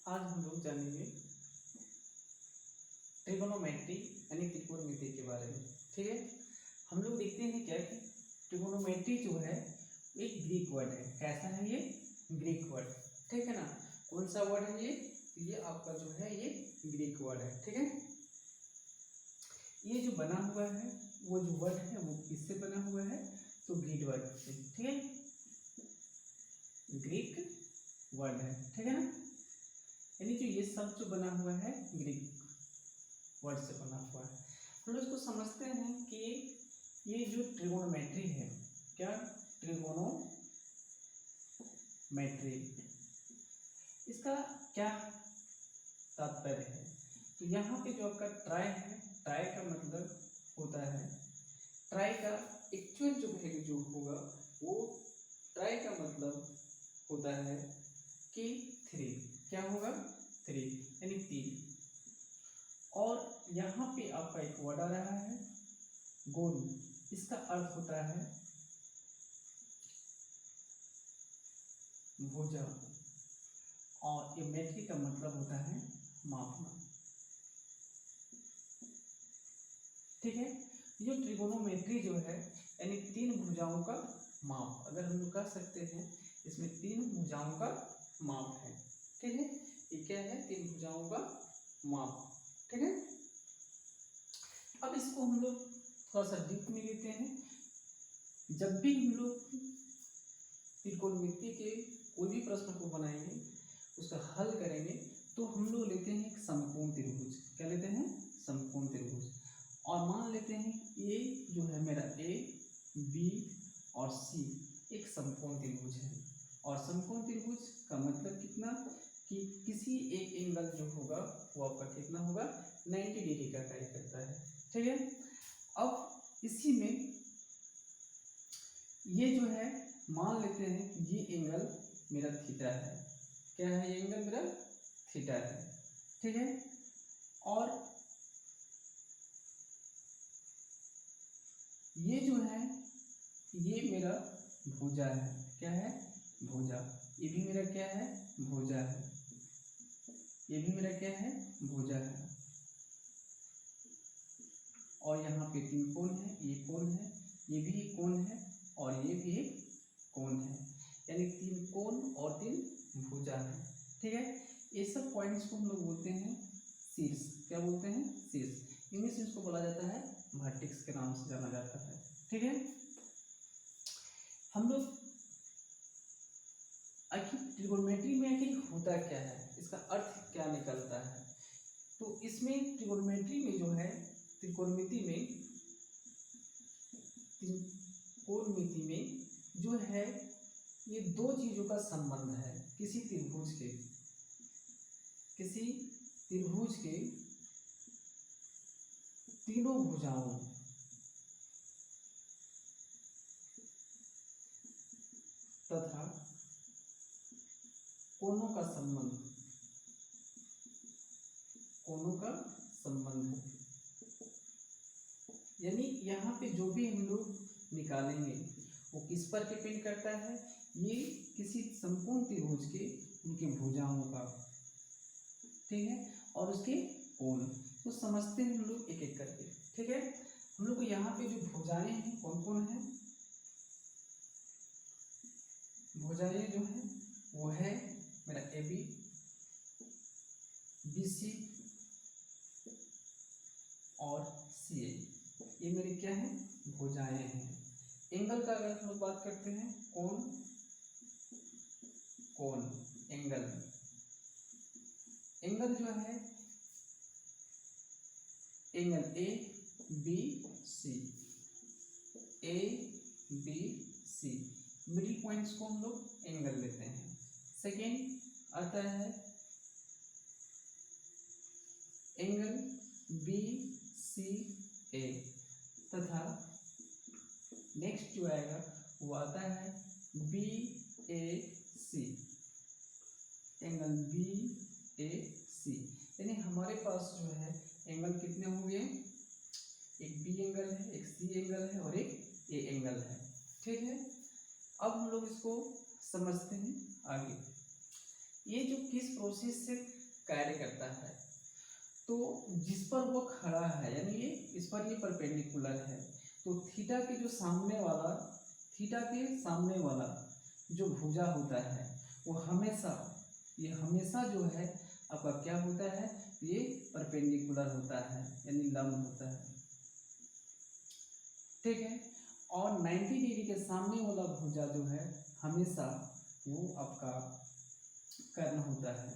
आज हम लोग जानेंगे ट्रिगोनोमेट्री यानी त्रिकोणमिति के बारे में। ठीक है, हम लोग देखते हैं क्या कि ट्रिगोनोमेट्री जो है एक ग्रीक वर्ड है। कैसा है ये? Greek word. ठीक है ना। कौन सा वर्ड है ये? तो ये आपका जो है ये ग्रीक वर्ड है। ठीक है, ये जो बना हुआ है वो जो वर्ड है वो किससे बना हुआ है? तो ग्रीक वर्ड से। ठीक है, ग्रीक वर्ड है। ठीक है ना, यानी जो ये सब जो बना हुआ है ग्रीक वर्ड से बना हुआ है। हम लोग इसको समझते हैं कि ये जो ट्रिगोनोमेट्री है, क्या ट्रिगोनोमेट्री, इसका क्या तात्पर्य है? तो यहाँ पे जो आपका ट्राई है, ट्राई का मतलब होता है, ट्राई का एक्चुअल जो वैल्यू जो होगा वो ट्राई का मतलब होता है कि 3। क्या होगा? 3 यानी 3। और यहाँ पे आपका एक वर्ड आ रहा है गोल, इसका अर्थ होता है भुजा, और ये मेट्री का मतलब होता है मापना। ठीक है, ये ट्रिगोनोमेट्री जो है यानी 3 भुजाओं का माप, अगर हम लोग कह सकते हैं इसमें 3 भुजाओं का माप है। ठीक है, ये क्या है? 3 भुजाओं का माप। ठीक है, अब इसको हम लोग थोड़ा सा डीप में लेते हैं। जब भी हम लोग त्रिकोणमिति के कोई भी प्रश्न को बनाएंगे, उसका हल करेंगे, तो हम लोग लेते हैं एक समकोण त्रिभुज। क्या लेते हैं? समकोण त्रिभुज। और मान लेते हैं ए जो है मेरा ए, बी और सी एक समकोण त्रिभुज है। और समकोण त्रिभुज का मतलब कितना कि किसी एक एंगल जो होगा वो आपका कितना होगा? 90 डिग्री का कार्य करता है। ठीक है, अब इसी में ये जो है मान लेते हैं कि ये एंगल मेरा थीटा है। क्या है? ये एंगल मेरा थीटा है। ठीक है, और ये जो है ये मेरा भुजा है। क्या है? भुजा। ये भी मेरा क्या है? भुजा है। ये भी मेरा क्या है? भुजा है। और यहाँ पे 3 कोण है, ये कोण है, ये भी एक कोण है, और ये भी एक कोण है, यानी 3 कोण और 3 भुजा है। ठीक है, ये सब पॉइंट्स को हम लोग बोलते हैं शीर्ष। क्या बोलते हैं? शीर्ष। इंग्लिश में इसको बोला जाता है वर्टेक्स के नाम से जाना जाता है। ठीक है, हम लोग आखिर ट्रिगोनोमेट्री में आखिर होता क्या है, इसका अर्थ क्या निकलता है? तो इसमें ट्रिगोनोमेट्री में जो है त्रिकोणमिति में जो है ये 2 चीजों का संबंध है। किसी त्रिभुज के तीनों भुजाओं तथा कोणों का संबंध है। यानी यहाँ पे जो भी हम लोग निकालेंगे वो किस पर डिपेंड करता है? ये किसी समकोण त्रिभुज के उनके भुजाओं का। ठीक है, और उसके कोण तो समझते हैं हम लोग एक एक करके। ठीक है, हम लोग को यहाँ पे जो भुजाएं हैं कौन कौन है? भुजाएं जो है वो है मेरा ए बी, बी सी और सी ए। ये मेरी क्या है? भुजाएं हैं। एंगल का अगर हम लोग बात करते हैं, कोण एंगल जो है angle A B C, A B C middle points को हम लोग एंगल लेते हैं। सेकेंड आता है एंगल बी सी ए, तथा नेक्स्ट जो आएगा वो आता है बी ए सी, एंगल बी ए सी। यानी हमारे पास जो है एंगल कितने होंगे? एक बी एंगल है, एक सी एंगल है और एक ए एंगल है। ठीक है, अब हम लोग इसको समझते हैं आगे। ये जो किस प्रोसेस से कार्य करता है, तो जिस पर वो खड़ा है यानी ये इस पर ये परपेंडिकुलर है, तो थीटा के सामने वाला जो भुजा होता है वो हमेशा जो है आपका क्या होता है, ये परपेंडिकुलर होता है यानी लंब होता है। ठीक है, और 90 डिग्री के सामने वाला भुजा जो है हमेशा वो आपका कर्ण होता है,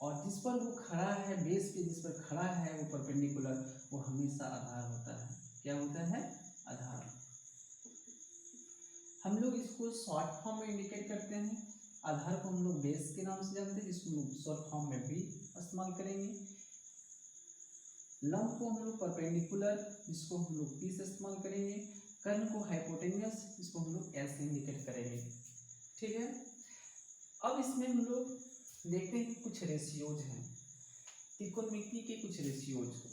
और जिस पर वो खड़ा है, बेस पे जिस पर खड़ा है वो परपेंडिकुलर, वो हमेशा आधार होता है। क्या होता है? आधार। हम लोग इसको शॉर्ट फॉर्म में इंडिकेट करते हैं। आधार को हम लोग बेस के नाम से जानते हैं, जिसको शॉर्ट फॉर्म में भी इस्तेमाल करेंगे। लंब को हम लोग परपेंडिकुलर, जिसको हम लोग पी से इस्तेमाल करेंगे। कर्ण को हाइपोटेन्यूस, जिसको हम लोग एस से इंडिकेट करेंगे। ठीक है, अब इसमें हम लोग देखते हैं कुछ रेशियोज हैं, त्रिकोणमिति के कुछ रेशियोज।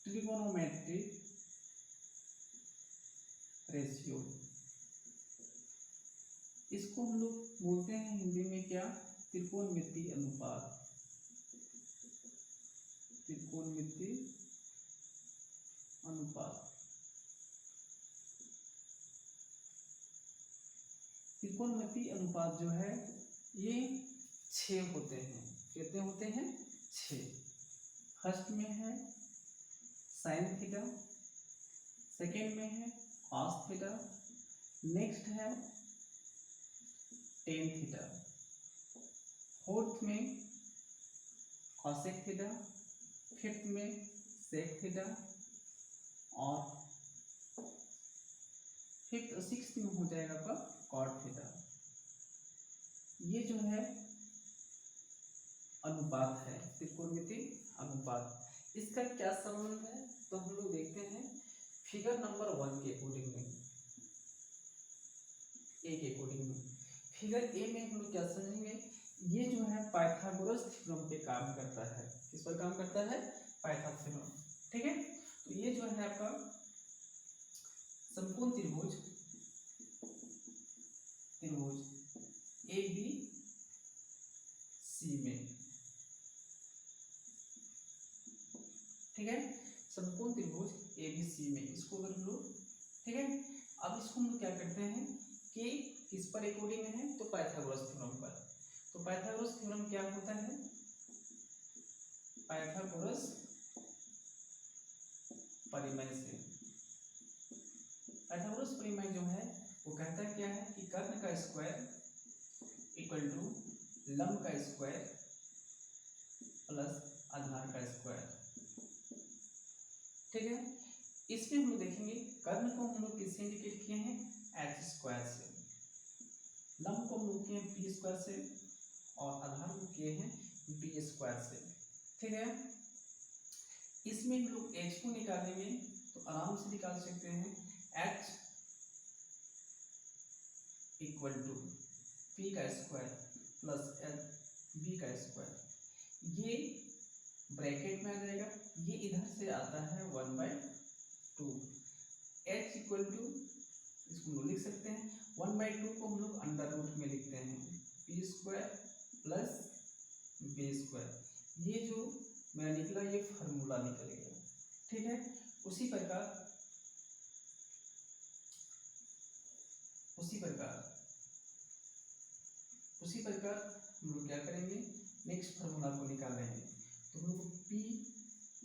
ट्रिगोनोमेट्रिक रेशियो, इसको हम लोग बोलते हैं हिंदी में क्या? त्रिकोणमिति अनुपात। त्रिकोणमिति अनुपात। त्रिकोणमिति अनुपात जो है ये 6 होते हैं। कितने होते हैं? 6। फर्स्ट में है साइन थीटा, सेकेंड में है कॉस थीटा, नेक्स्ट है टेन थीटा, फोर्थ में कॉसेक थीटा, फिफ्थ में सेक थीटा, और फिफ्थ और सिक्स्थ में हो जाएगा आपका कॉट थीटा। ये जो है अनुपात है, त्रिकोणमिति अनुपात। इसका क्या संबंध है, तो हम लोग देखते हैं फिगर नंबर 1 के अकॉर्डिंग में, ए के अकॉर्डिंग में। फिगर ए में हम लोग क्या समझेंगे, ये जो है पाइथागोरस थ्योरम पे काम करता है। किस पर काम करता है? Pythagoras theorem. ठीक है, तो ये जो है आपका समकोण त्रिभुज ए बी सी में, ठीक है, समकोण त्रिभुज ए बी सी में, इसको अगर हम लोग, ठीक है, अब इसको हम लोग क्या करते हैं कि किस पर अकॉर्डिंग है, तो पाइथागोरस थ्योरम पर। तो पाइथागोरस थ्योरम क्या होता है? पाइथागोरस परिमेय से, पाइथागोरस परिमेय जो है वो कहता है क्या है कि कर्ण का स्क्वायर इक्वल टू लंब का स्क्वायर प्लस आधार का स्क्वायर। ठीक है, इसमें हम लोग देखेंगे कर्ण को हम लोग किससे इंडिकेट किए हैं? एच स्क्वायर से। लंब को हम लोग किए हैं पी स्क्वायर से, और आधार को किए हैं बी स्क्वायर से। ठीक है, इसमें हम लोग एच को निकालेंगे तो आराम से निकाल सकते हैं, एच इक्वल टू पी का स्क्वायर प्लस बी का स्क्वायर। ये ब्रैकेट में आ जाएगा, ये इधर से आता है 1/2। एच इक्वल टू, इसको हम लोग लिख सकते हैं 1/2 को हम लोग अंडर रूट में लिखते हैं, P square plus B square. ये जो मेरा निकला ये फार्मूला निकल गया। ठीक है, उसी प्रकार हम लोग क्या करेंगे, नेक्स्ट फार्मूला को निकालेंगे। तो हम लोग P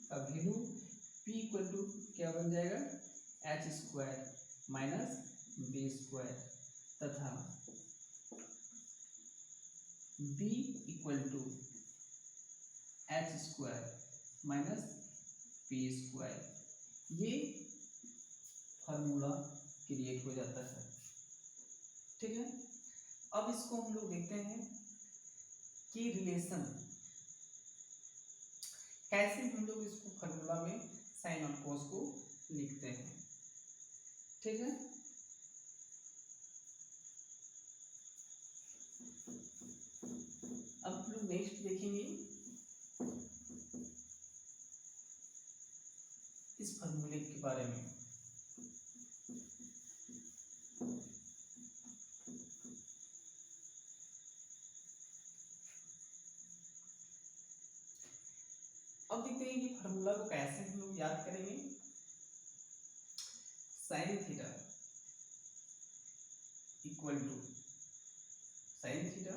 का वैल्यू P इक्वल टू क्या बन जाएगा? H square minus B square, तथा B equal to H square minus P square. ये फार्मूला क्रिएट हो जाता है। ठीक है, अब इसको हम लोग देखते हैं कि रिलेशन कैसे हम लोग इसको फार्मूला में साइन और कोस को लिखते हैं। ठीक है, अब हम लोग नेक्स्ट देखेंगे इस फॉर्मूले के बारे में। अब देखते हैं कि फॉर्मूला को कैसे हम लोग याद करेंगे। Sine theta equal to sine theta,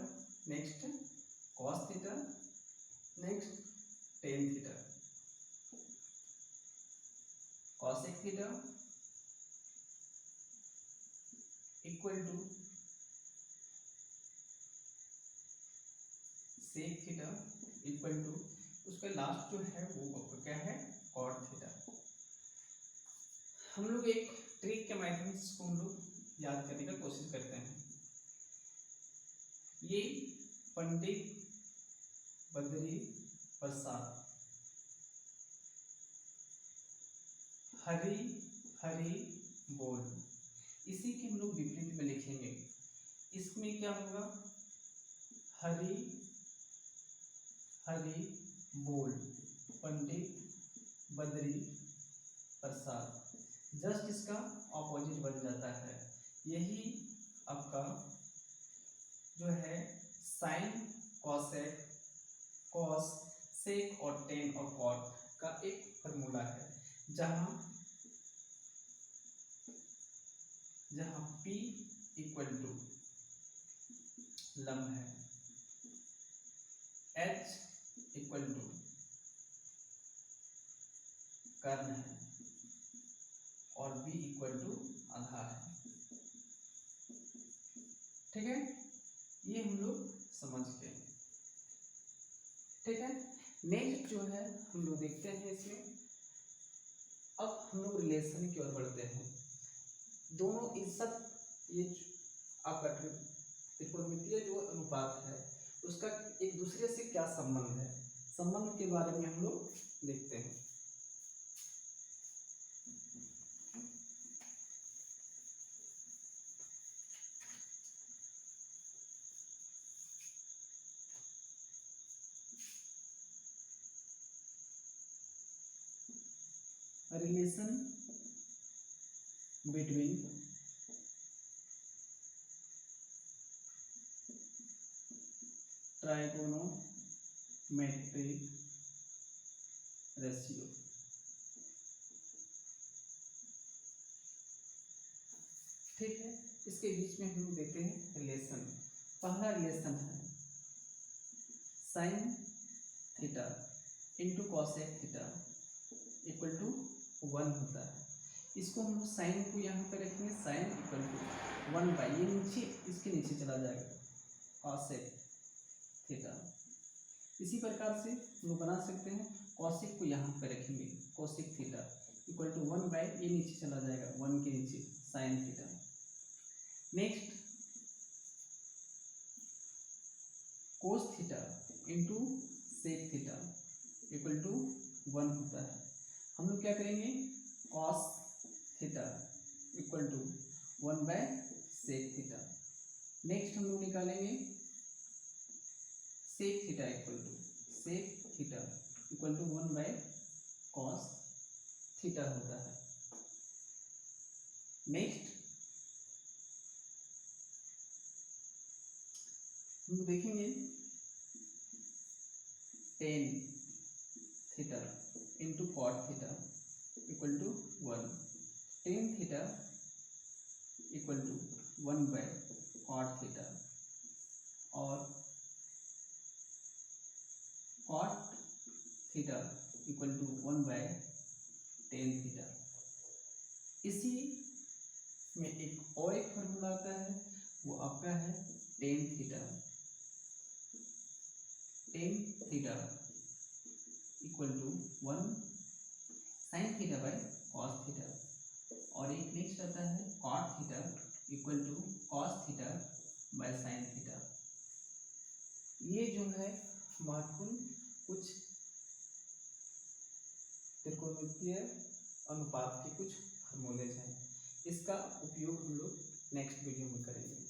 next cos theta, next tan theta, cosec theta equal to sec theta equal to उसका लास्ट जो है वो क्या है, कॉट थीटा। हम लोग एक ट्रिक के माध्यम से इसको हम लोग याद करने का कोशिश करते हैं। ये पंडित बद्री प्रसाद हरी हरी बोल, इसी के हम लोग विपरीत में लिखेंगे। इसमें क्या होगा, हरी हरी बोल पंडित बद्री प्रसाद, जस्ट इसका ऑपोजिट बन जाता है। यही आपका जो है साइन कॉसेक कॉस सेक और टेन और कॉट का एक फॉर्मूला है, जहां P इक्वल टू लंब है, H इक्वल टू कर्ण है और B इक्वल टू आधार है। ठीक है, ये हम लोग समझ गए। ठीक है, नेक्स्ट जो है हम लोग देखते हैं इसमें। अब हम लोग रिलेशन की ओर बढ़ते हैं। दोनों इस सब ये आपका त्रिकोणमितीय जो अनुपात है उसका एक दूसरे से क्या संबंध है, संबंध के बारे में हम लोग देखते हैं। Relation between trigonometric ratio. ठीक है, इसके बीच में हम लोग देखते हैं रिलेशन। पहला रिलेशन है sine theta into cosec theta equal to 1 होता है। इसको हम लोग साइन को यहाँ पे रखेंगे, साइन इक्वल टू 1 बाई, ये नीचे इसके नीचे चला जाएगा कॉसेक थीटा। इसी प्रकार से हम लोग बना सकते हैं, कॉसेक को यहाँ पे रखेंगे, cosec theta equal to 1 by, ये नीचे चला जाएगा 1 के नीचे sine theta. Next cos theta into sec theta equal to 1 होता है। हम लोग क्या करेंगे, cos theta equal to 1 by sec theta. Next हम लोग निकालेंगे sec theta equal to 1 by cos theta होता है। नेक्स्ट हम देखेंगे tan theta into cot theta equal to 1, tan theta equal to 1 by cot theta और cot theta equal to 1 by tan theta. इसी में एक और एक फॉर्मूला आता है, वो आपका है tan theta equal to 1 sine theta by cos theta, और एक नेक्स्ट आता है cot theta equal to cos theta by sine theta. ये जो है महत्वपूर्ण कुछ त्रिकोणमितीय अनुपात के कुछ फॉर्मूलेज हैं। इसका उपयोग हम लोग नेक्स्ट वीडियो में करेंगे।